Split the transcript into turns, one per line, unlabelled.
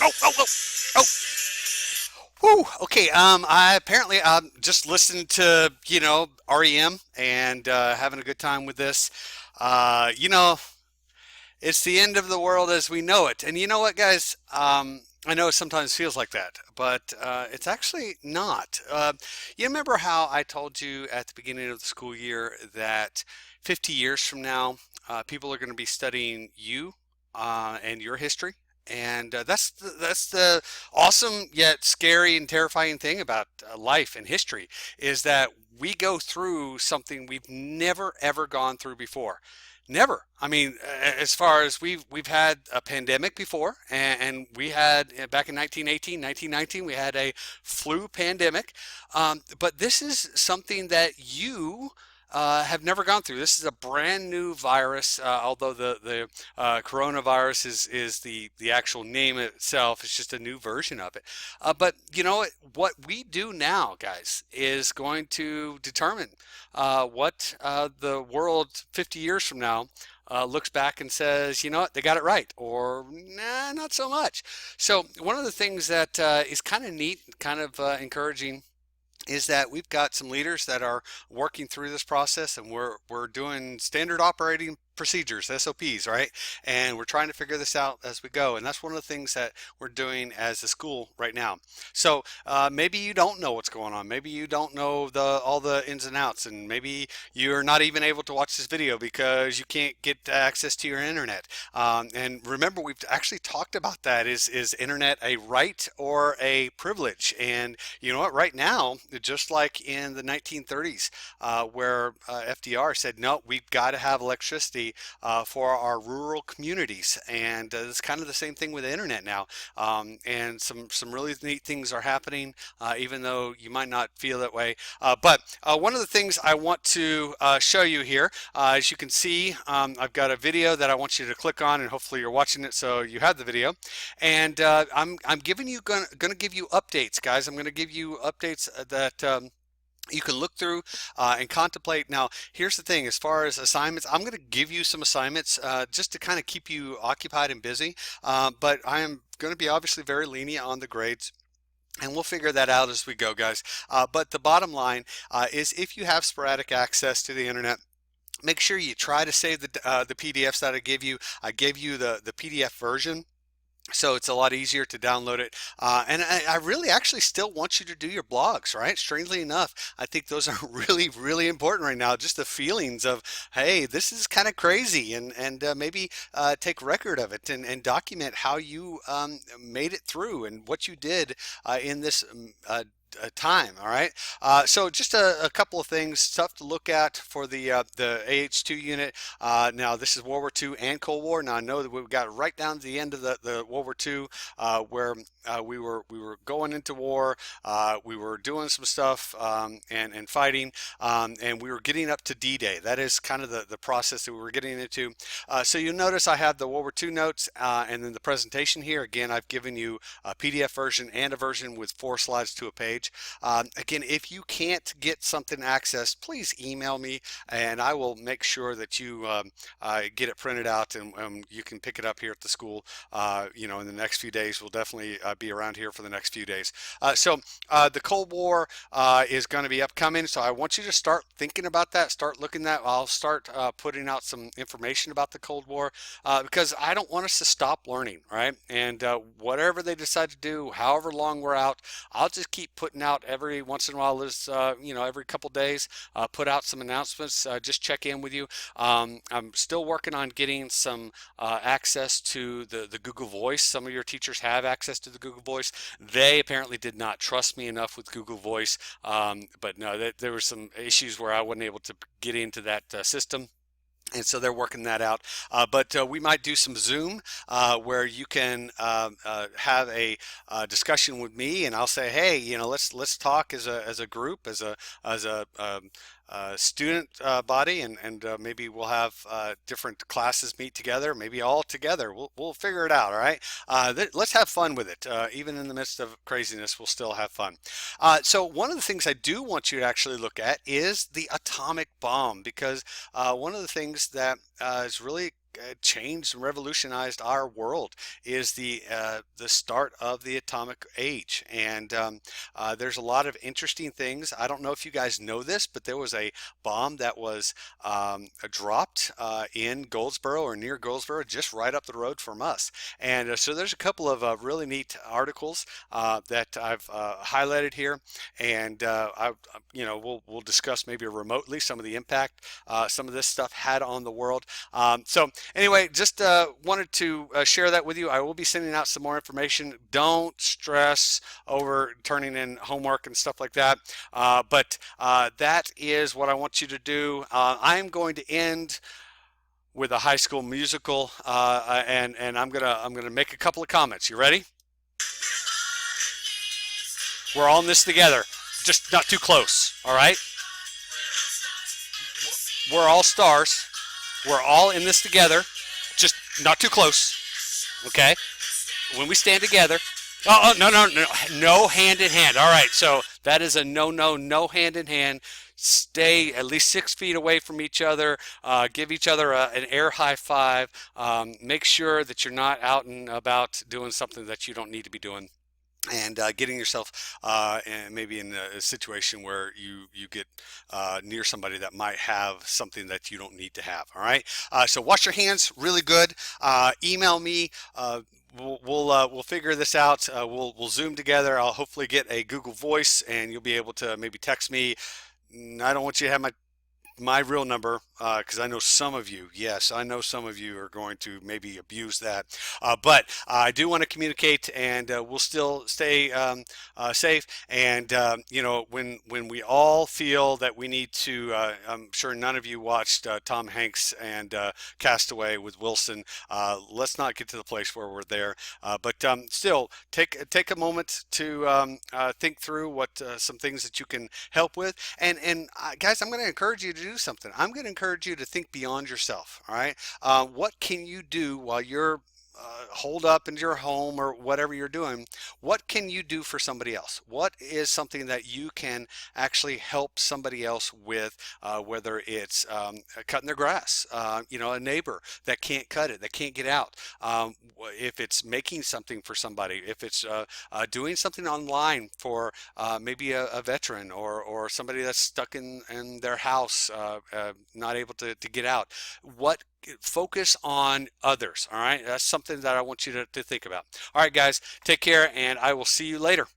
Oh, oh, oh, oh. Whew. Okay. I apparently just listened to REM and having a good time with this. Uh, you know, it's the end of the world as we know it. And you know what, guys? I know it sometimes feels like that, but it's actually not. You remember how I told you at the beginning of the school year that 50 years from now, people are going to be studying you and your history? And that's the awesome yet scary and terrifying thing about life and history is that we go through something we've never ever gone through before. Never. I mean, as far as we've had a pandemic before, and we had back in 1918, 1919, we had a flu pandemic. But this is something that you have never gone through. This is a brand new virus, although the coronavirus is the actual name itself. It's just a new version of it. But you know what we do now, guys, is going to determine what the world 50 years from now looks back and says, you know what, they got it right, or nah, not so much. So one of the things that is kind of neat, kind of encouraging is that we've got some leaders that are working through this process, and we're doing standard operating procedures, SOPs, right? And we're trying to figure this out as we go. And that's one of the things that we're doing as a school right now. So maybe you don't know what's going on. Maybe you don't know all the ins and outs, and maybe you're not even able to watch this video because you can't get access to your internet. And remember, we've actually talked about that. Is internet a right or a privilege? And you know what? Right now, just like in the 1930s, where FDR said, no, we've got to have electricity for our rural communities, and it's kind of the same thing with the internet now. And some really neat things are happening, even though you might not feel that way. But one of the things I want to show you here, as you can see, I've got a video that I want you to click on, and hopefully you're watching it so you have the video. And I'm giving you gonna give you updates, guys. I'm gonna give you updates that you can look through and contemplate. Now, here's the thing, as far as assignments, I'm going to give you some assignments just to kind of keep you occupied and busy, but I am going to be obviously very lenient on the grades. And we'll figure that out as we go, guys. But the bottom line is if you have sporadic access to the internet, make sure you try to save the PDFs that I give you. I gave you the PDF version, so it's a lot easier to download it. And I really actually still want you to do your blogs, right? Strangely enough, I think those are really, really important right now. Just the feelings of, hey, this is kind of crazy, and maybe take record of it and document how you made it through and what you did in this time. All right. So just a couple of things, stuff to look at for the AH2 unit. Now this is World War II and Cold War. Now I know that we got right down to the end of the World War II, where we were going into war. We were doing some stuff and fighting, and we were getting up to D-Day. That is kind of the process that we were getting into. So you'll notice I have the World War II notes, and then the presentation here. Again, I've given you a PDF version and a version with 4 slides to a page. Again, if you can't get something accessed, please email me, and I will make sure that you get it printed out, and you can pick it up here at the school. In the next few days. We'll definitely be around here for the next few days. So the Cold War is going to be upcoming, so I want you to start thinking about that, start looking at that. I'll start putting out some information about the Cold War, because I don't want us to stop learning, right? And whatever they decide to do, however long we're out, I'll just keep putting out every once in a while. There's every couple days, put out some announcements, just check in with you. I'm still working on getting some access to the Google Voice. Some of your teachers have access to the Google Voice. They apparently did not trust me enough with Google Voice, but no, there were some issues where I wasn't able to get into that system. and so they're working that out. But we might do some Zoom where you can have a discussion with me, and I'll say, hey, let's talk as a group, as a student body, and maybe we'll have different classes meet together, maybe all together. We'll figure it out. All right. Let's have fun with it. Even in the midst of craziness, we'll still have fun. So one of the things I do want you to actually look at is the atomic bomb, because one of the things that has really changed and revolutionized our world is the start of the atomic age, and there's a lot of interesting things. I don't know if you guys know this, but there was a bomb that was dropped in Goldsboro or near Goldsboro, just right up the road from us. And so there's a couple of really neat articles that I've highlighted here, and we'll discuss maybe remotely some of the impact some of this stuff had on the world. So anyway, just wanted to share that with you. I will be sending out some more information. Don't stress over turning in homework and stuff like that. But that is what I want you to do. I'm going to end with a High School Musical, and I'm gonna make a couple of comments. You ready? We're all in this together, just not too close. All right? We're all stars. We're all in this together, just not too close. Okay? When we stand together. Oh, no, no, no, no hand in hand. All right, so that is a no, no, no hand in hand. Stay at least 6 feet away from each other. Give each other an air high five. Make sure that you're not out and about doing something that you don't need to be doing, and getting yourself and maybe in a situation where you get near somebody that might have something that you don't need to have. All right. So wash your hands really good. Email me. We'll figure this out. We'll Zoom together. I'll hopefully get a Google Voice, and you'll be able to maybe text me. I don't want you to have my real number, because I know some of you, yes, I know some of you are going to maybe abuse that. But I do want to communicate, and we'll still stay safe. And when we all feel that we need to, I'm sure none of you watched Tom Hanks and Castaway with Wilson. Let's not get to the place where we're there. But still, take a moment to think through what some things that you can help with. And guys, I'm going to encourage you to do something. I'm going to encourage you to think beyond yourself. All right. What can you do while you're holed up in your home or whatever you're doing? What can you do for somebody else? What is something that you can actually help somebody else with, whether it's cutting their grass, a neighbor that can't cut it, that can't get out, if it's making something for somebody, if it's doing something online for maybe a veteran or somebody that's stuck in their house, not able to get out. Focus on others. All right. That's something that I want you to think about. All right, guys, take care, and I will see you later.